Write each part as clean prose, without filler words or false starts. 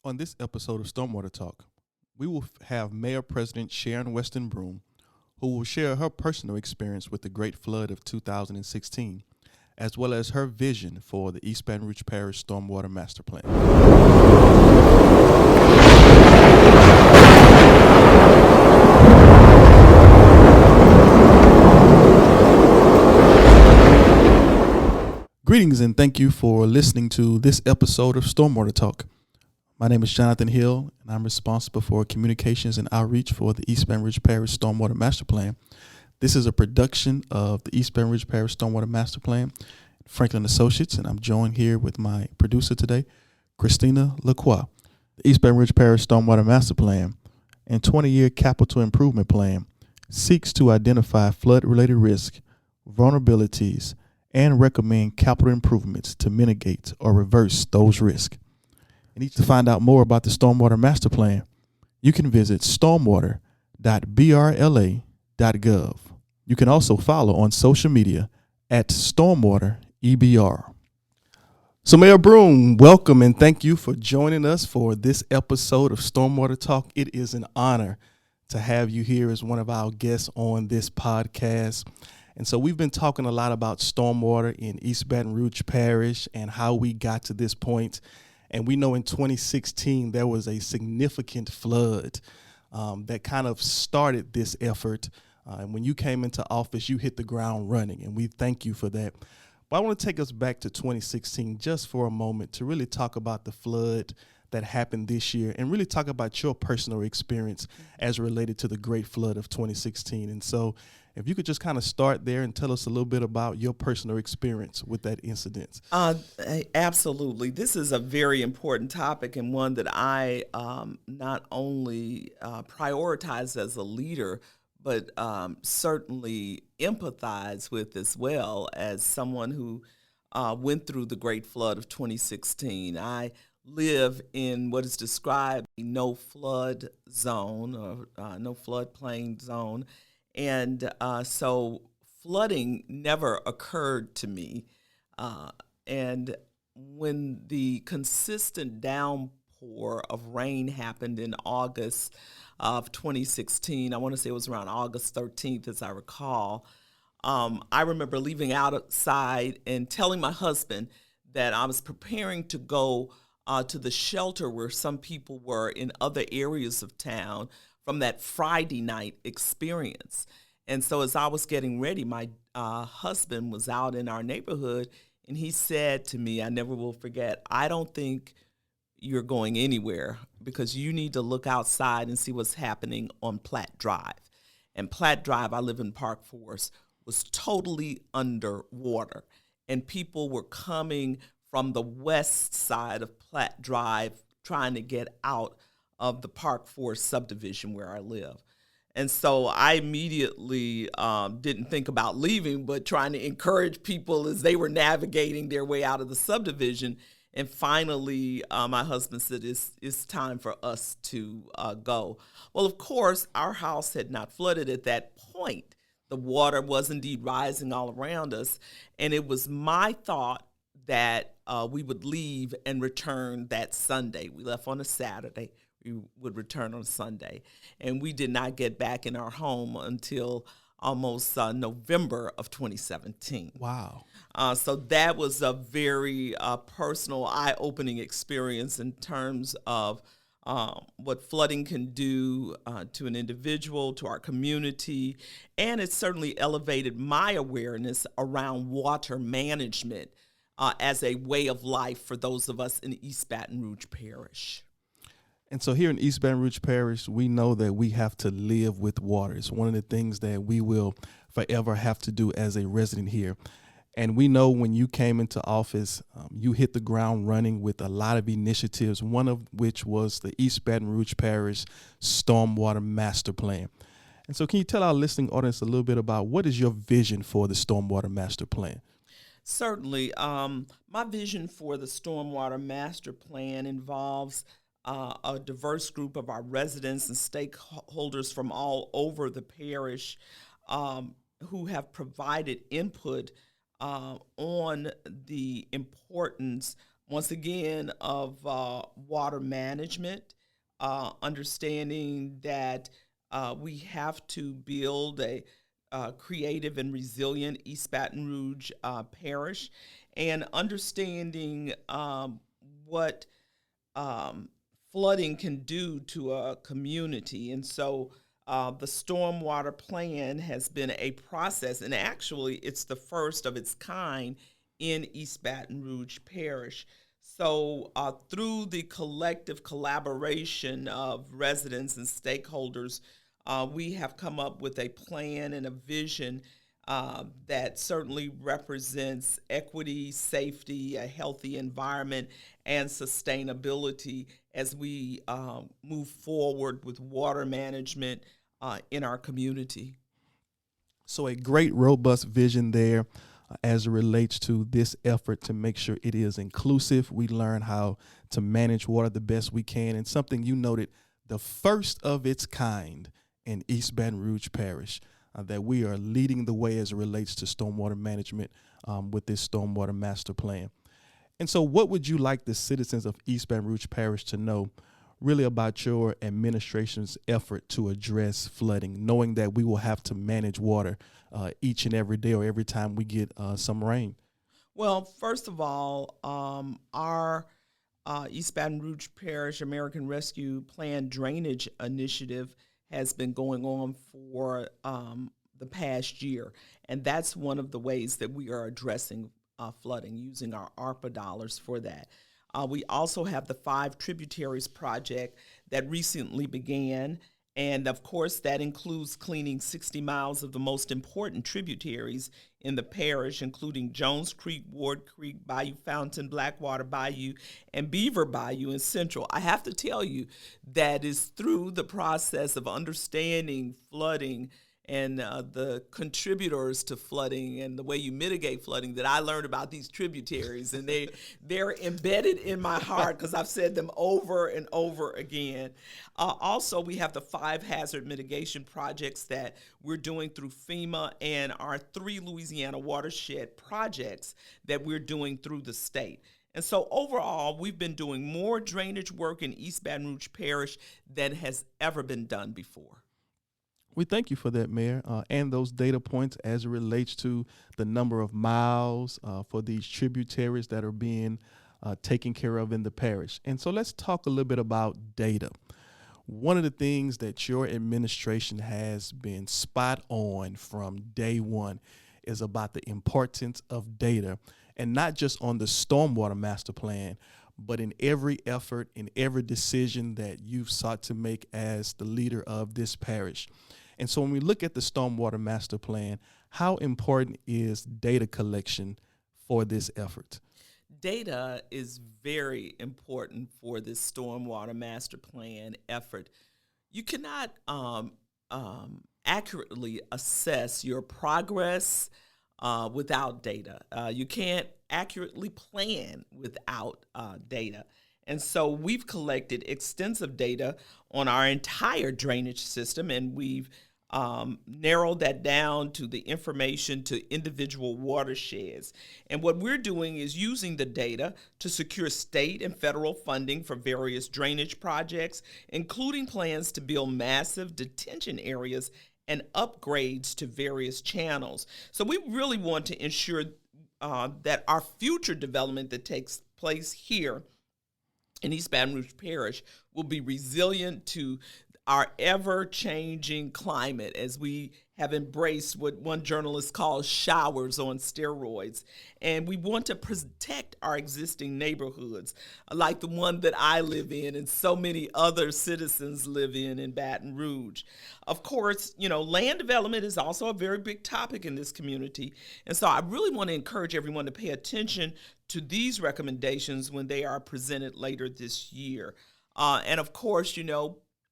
On this episode of Stormwater Talk, we will have Mayor President Sharon Weston Broome, who will share her personal experience with the Great Flood of 2016, as well as her vision for the East Baton Rouge Parish Stormwater Master Plan. Greetings and thank you for listening to this episode of Stormwater Talk. My name is Jonathan Hill, and I'm responsible for communications and outreach for the East Baton Rouge Parish Stormwater Master Plan. This is a production of the East Baton Rouge Parish Stormwater Master Plan, Franklin Associates, and I'm joined here with my producer today, Christina Lacroix. The East Baton Rouge Parish Stormwater Master Plan and 20-year capital improvement plan seeks to identify flood-related risk, vulnerabilities, and recommend capital improvements to mitigate or reverse those risks. And to find out more about the Stormwater Master Plan, you can visit stormwater.brla.gov. You can also follow on social media at Stormwater EBR. So Mayor Broome, welcome and thank you for joining us for this episode of Stormwater Talk. It is an honor to have you here as one of our guests on this podcast. And so we've been talking a lot about stormwater in East Baton Rouge Parish and how we got to this point. And we know in 2016, there was a significant flood that kind of started this effort. And when you came into office, you hit the ground running, and we thank you for that. But I want to take us back to 2016 just for a moment to really talk about the flood that happened this year and really talk about your personal experience as related to the Great Flood of 2016. And so if you could just kind of start there and tell us a little bit about your personal experience with that incident. Absolutely. This is a very important topic and one that I not only prioritize as a leader, but certainly empathize with as well as someone who went through the Great Flood of 2016. I live in what is described a no flood zone or no floodplain zone. And so flooding never occurred to me. And when the consistent downpour of rain happened in August of 2016, I want to say it was around August 13th, as I recall, I remember leaving outside and telling my husband that I was preparing to go to the shelter where some people were in other areas of town from that Friday night experience. And so as I was getting ready, my husband was out in our neighborhood, and he said to me, I never will forget, I don't think you're going anywhere because you need to look outside and see what's happening on Platt Drive. And Platt Drive, I live in Park Forest, was totally underwater. And people were coming from the west side of Platt Drive trying to get out of the Park Forest subdivision where I live. And so I immediately didn't think about leaving, but trying to encourage people as they were navigating their way out of the subdivision. And finally, my husband said, it's time for us to go. Well, of course, our house had not flooded at that point. The water was indeed rising all around us. And it was my thought that we would leave and return that Sunday. We left on a Saturday. We would return on Sunday. And we did not get back in our home until almost November of 2017. Wow. So that was a very personal, eye-opening experience in terms of what flooding can do to an individual, to our community, and it certainly elevated my awareness around water management as a way of life for those of us in East Baton Rouge Parish. And so here in East Baton Rouge Parish, we know that we have to live with water. It's one of the things that we will forever have to do as a resident here. And we know when you came into office, you hit the ground running with a lot of initiatives, one of which was the East Baton Rouge Parish Stormwater Master Plan. And so can you tell our listening audience a little bit about what is your vision for the Stormwater Master Plan? Certainly. My vision for the Stormwater Master Plan involves a diverse group of our residents and stakeholders from all over the parish who have provided input on the importance once again, of water management, understanding that we have to build a creative and resilient East Baton Rouge parish, and understanding what flooding can do to a community. And so the stormwater plan has been a process, and actually it's the first of its kind in East Baton Rouge Parish. So through the collective collaboration of residents and stakeholders, we have come up with a plan and a vision that certainly represents equity, safety, a healthy environment, and sustainability as we move forward with water management in our community. So a great, robust vision there as it relates to this effort to make sure it is inclusive. We learn how to manage water the best we can, and something you noted, the first of its kind in East Baton Rouge Parish, that we are leading the way as it relates to stormwater management with this Stormwater Master Plan. And so what would you like the citizens of East Baton Rouge Parish to know really about your administration's effort to address flooding, knowing that we will have to manage water each and every day or every time we get some rain? Well, first of all, our East Baton Rouge Parish American Rescue Plan Drainage Initiative has been going on for the past year, and that's one of the ways that we are addressing flooding, using our ARPA dollars for that. We also have the 5 Tributaries project that recently began, and of course that includes cleaning 60 miles of the most important tributaries in the parish, including Jones Creek, Ward Creek, Bayou Fountain, Blackwater Bayou, and Beaver Bayou in Central. I have to tell you that is through the process of understanding flooding and the contributors to flooding and the way you mitigate flooding that I learned about these tributaries, and they're embedded in my heart because I've said them over and over again. Also, we have the 5 hazard mitigation projects that we're doing through FEMA, and our 3 Louisiana watershed projects that we're doing through the state. And so overall, we've been doing more drainage work in East Baton Rouge Parish than has ever been done before. We thank you for that, Mayor, and those data points as it relates to the number of miles for these tributaries that are being taken care of in the parish. And so let's talk a little bit about data. One of the things that your administration has been spot on from day one is about the importance of data, and not just on the Stormwater Master Plan, but in every effort, in every decision that you've sought to make as the leader of this parish. And so when we look at the Stormwater Master Plan, how important is data collection for this effort? Data is very important for this Stormwater Master Plan effort. You cannot accurately assess your progress without data. You can't accurately plan without data. And so we've collected extensive data on our entire drainage system, and we've narrowed that down to the information to individual watersheds. And what we're doing is using the data to secure state and federal funding for various drainage projects, including plans to build massive detention areas and upgrades to various channels. So we really want to ensure that our future development that takes place here in East Baton Rouge Parish will be resilient to our ever-changing climate, as we have embraced what one journalist calls showers on steroids. And we want to protect our existing neighborhoods, like the one that I live in and so many other citizens live in Baton Rouge. Of course, land development is also a very big topic in this community. And so I really want to encourage everyone to pay attention to these recommendations when they are presented later this year. And of course,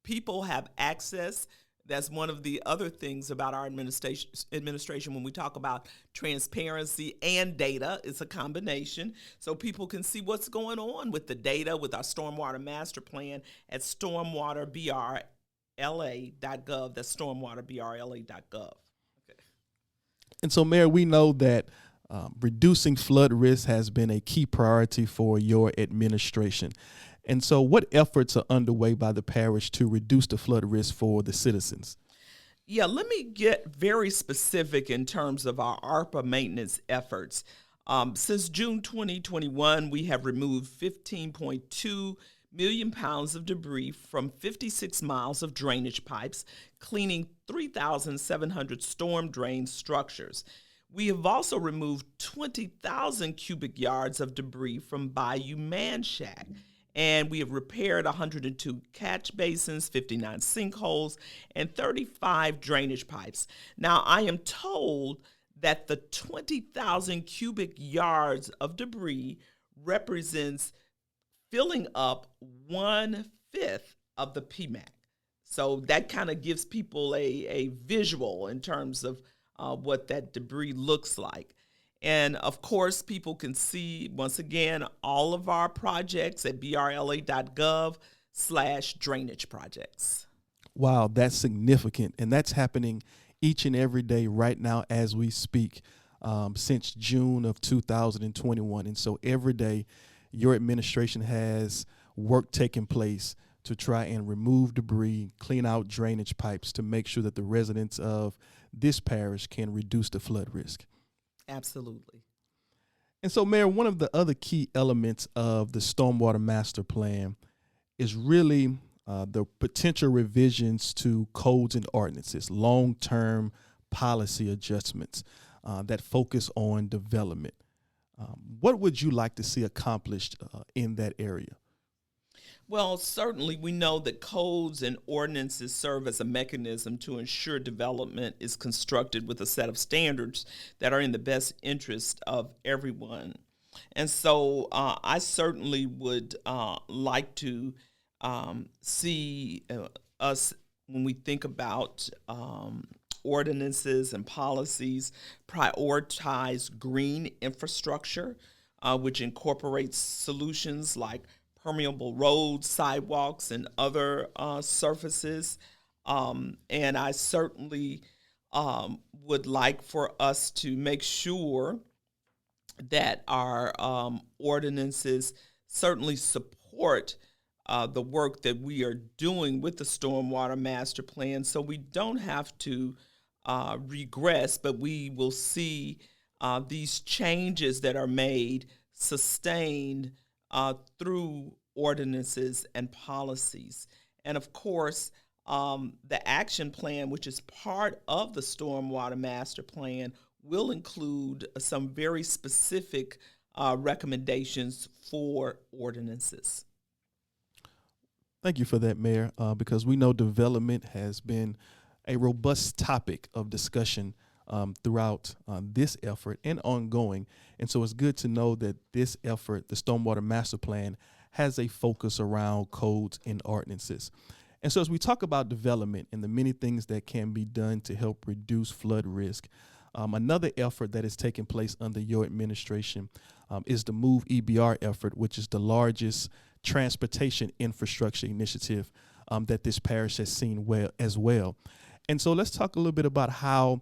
people have access. That's one of the other things about our administration when we talk about transparency and data. It's a combination. So people can see what's going on with the data with our Stormwater Master Plan at stormwaterbrla.gov. That's stormwaterbrla.gov. Okay. And so, Mayor, we know that Reducing flood risk has been a key priority for your administration. And so what efforts are underway by the parish to reduce the flood risk for the citizens? Yeah, let me get very specific in terms of our ARPA maintenance efforts. Since June 2021, we have removed 15.2 million pounds of debris from 56 miles of drainage pipes, cleaning 3,700 storm drain structures. We have also removed 20,000 cubic yards of debris from Bayou Manchac, and we have repaired 102 catch basins, 59 sinkholes, and 35 drainage pipes. Now, I am told that the 20,000 cubic yards of debris represents filling up 1/5 of the PMAC. So that kind of gives people a visual in terms of what that debris looks like. And of course, people can see, once again, all of our projects at brla.gov/drainage projects. Wow, that's significant. And that's happening each and every day right now as we speak, since June of 2021. And so every day, your administration has work taking place to try and remove debris, clean out drainage pipes to make sure that the residents of this parish can reduce the flood risk. Absolutely. And so, Mayor, one of the other key elements of the Stormwater Master Plan is really the potential revisions to codes and ordinances, long-term policy adjustments that focus on development. What would you like to see accomplished in that area? Well, certainly we know that codes and ordinances serve as a mechanism to ensure development is constructed with a set of standards that are in the best interest of everyone. And so I certainly would like to see us, when we think about ordinances and policies, prioritize green infrastructure, which incorporates solutions like permeable roads, sidewalks, and other surfaces. And I certainly would like for us to make sure that our ordinances certainly support the work that we are doing with the Stormwater Master Plan, so we don't have to regress, but we will see these changes that are made sustained through ordinances and policies. And of course, the action plan, which is part of the Stormwater Master Plan, will include some very specific recommendations for ordinances. Thank you for that, Mayor, because we know development has been a robust topic of discussion throughout this effort and ongoing. And so it's good to know that this effort, the Stormwater Master Plan, has a focus around codes and ordinances. And so as we talk about development and the many things that can be done to help reduce flood risk, another effort that is taking place under your administration is the Moveebr effort, which is the largest transportation infrastructure initiative that this parish has seen as well. And so let's talk a little bit about how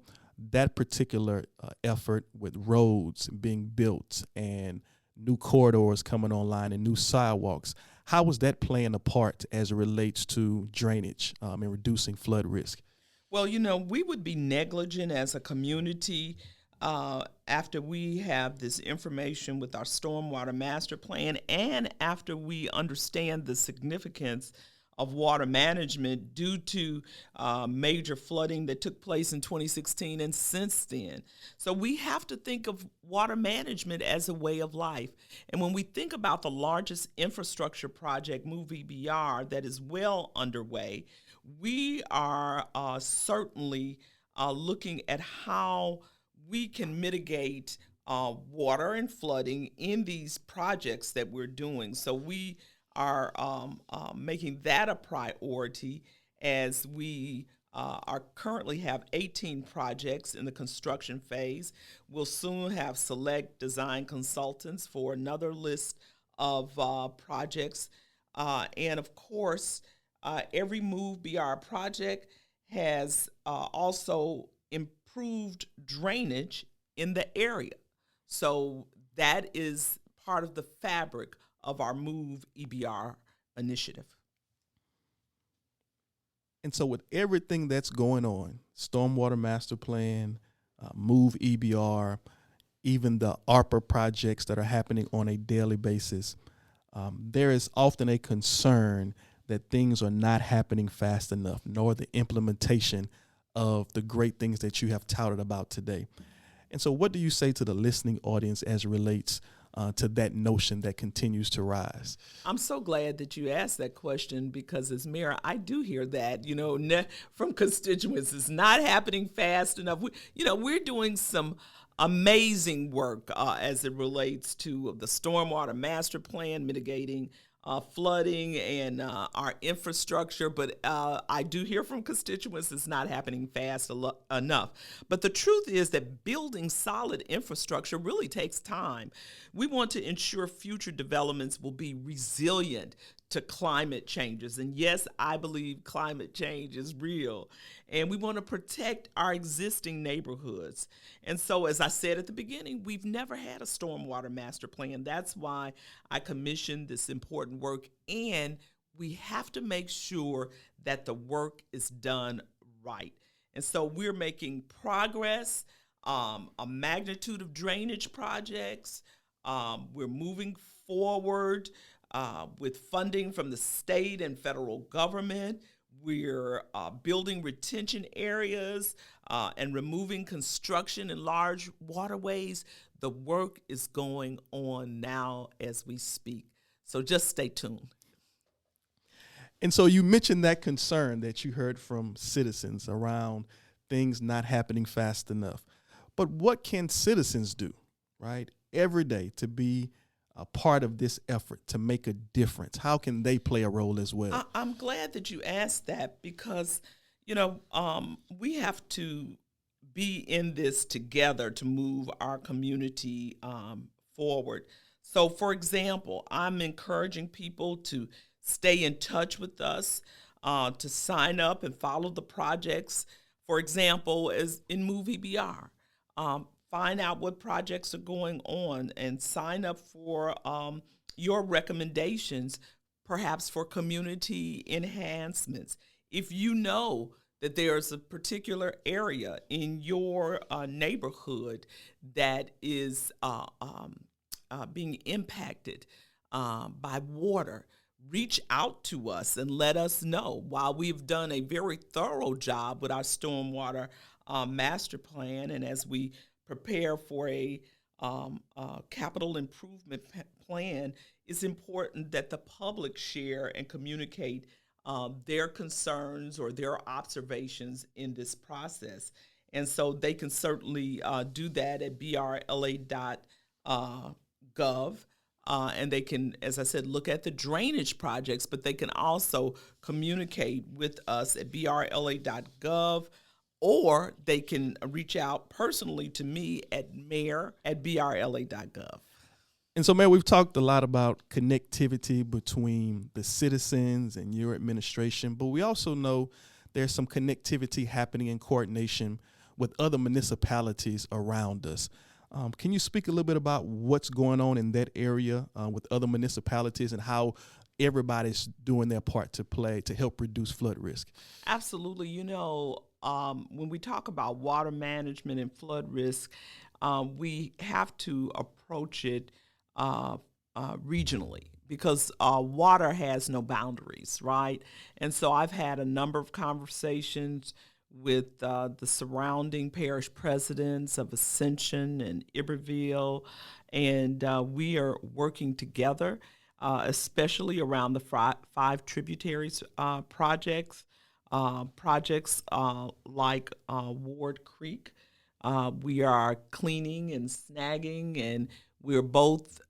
that particular effort with roads being built and new corridors coming online and new sidewalks, how was that playing a part as it relates to drainage and reducing flood risk? Well, we would be negligent as a community after we have this information with our Stormwater Master Plan and after we understand the significance of water management due to major flooding that took place in 2016 and since then. So we have to think of water management as a way of life. And when we think about the largest infrastructure project, Moveebr, that is well underway, we are certainly looking at how we can mitigate water and flooding in these projects that we're doing. So we are making that a priority as we are currently have 18 projects in the construction phase. We'll soon have select design consultants for another list of projects. And of course, every Moveebr project has also improved drainage in the area. So that is part of the fabric of our Move EBR initiative. And so with everything that's going on, Stormwater Master Plan, Move EBR, even the ARPA projects that are happening on a daily basis, there is often a concern that things are not happening fast enough, nor the implementation of the great things that you have touted about today. And so what do you say to the listening audience as it relates to that notion that continues to rise? I'm so glad that you asked that question, because as mayor, I do hear that, from constituents. It's not happening fast enough. We're doing some amazing work as it relates to the Stormwater Master Plan, mitigating flooding and our infrastructure, but I do hear from constituents it's not happening fast enough. But the truth is that building solid infrastructure really takes time. We want to ensure future developments will be resilient to climate changes. And yes, I believe climate change is real. And we want to protect our existing neighborhoods. And so, as I said at the beginning, we've never had a stormwater master plan. That's why I commissioned this important work. And we have to make sure that the work is done right. And so we're making progress, a magnitude of drainage projects. We're moving forward with funding from the state and federal government. We're building retention areas and removing construction in large waterways. The work is going on now as we speak. So just stay tuned. And so you mentioned that concern that you heard from citizens around things not happening fast enough. But what can citizens do, right, every day to be a part of this effort, to make a difference? How can they play a role as well? I'm glad that you asked that, because, we have to be in this together to move our community forward. So, for example, I'm encouraging people to stay in touch with us, to sign up and follow the projects. For example, as in Moveebr, find out what projects are going on and sign up for your recommendations, perhaps for community enhancements. If you know that there's a particular area in your neighborhood that is being impacted by water, reach out to us and let us know. While we've done a very thorough job with our stormwater master plan, and as we prepare for a capital improvement plan, it's important that the public share and communicate their concerns or their observations in this process. And so they can certainly do that at brla.gov. And they can, as I said, look at the drainage projects, but they can also communicate with us at brla.gov, or they can reach out personally to me at mayor@brla.gov. And so, Mayor, we've talked a lot about connectivity between the citizens and your administration, but we also know there's some connectivity happening in coordination with other municipalities around us. Can you speak a little bit about what's going on in that area with other municipalities and how everybody's doing their part to play to help reduce flood risk? Absolutely. When we talk about water management and flood risk, we have to approach it regionally, because water has no boundaries, right? And so I've had a number of conversations with the surrounding parish presidents of Ascension and Iberville, and we are working together, especially around the five tributaries projects like Ward Creek. We are cleaning and snagging, and we're both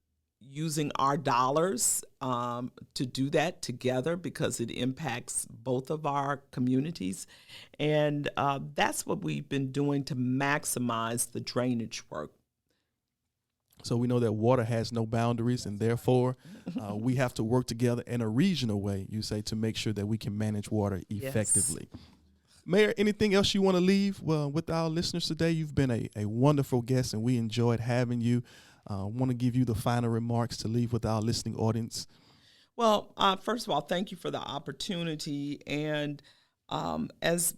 using our dollars to do that together, because it impacts both of our communities. And that's what we've been doing to maximize the drainage work. So we know that water has no boundaries, and therefore we have to work together in a regional way, you say, to make sure that we can manage water effectively. Yes. Mayor, anything else you want to leave with our listeners today? You've been a wonderful guest, and we enjoyed having you. Want to give you the final remarks to leave with our listening audience. Well, first of all, thank you for the opportunity. And as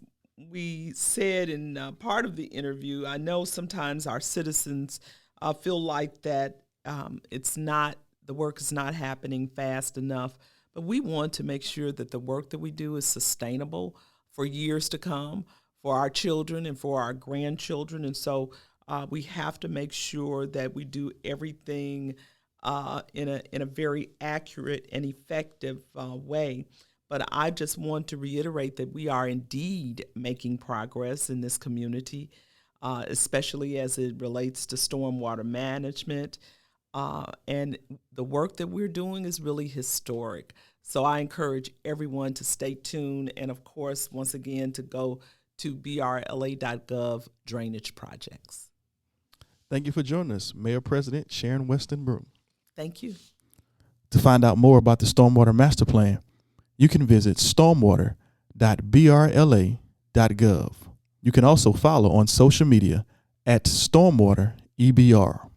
we said in part of the interview, I know sometimes our citizens feel like that the work is not happening fast enough, but we want to make sure that the work that we do is sustainable for years to come, for our children and for our grandchildren. And so we have to make sure that we do everything in a very accurate and effective way. But I just want to reiterate that we are indeed making progress in this community, especially as it relates to stormwater management. And the work that we're doing is really historic. So I encourage everyone to stay tuned and, of course, once again, to go to brla.gov drainage projects. Thank you for joining us, Mayor President Sharon Weston Broome. Thank you. To find out more about the Stormwater Master Plan, you can visit stormwater.brla.gov. You can also follow on social media at Stormwater EBR.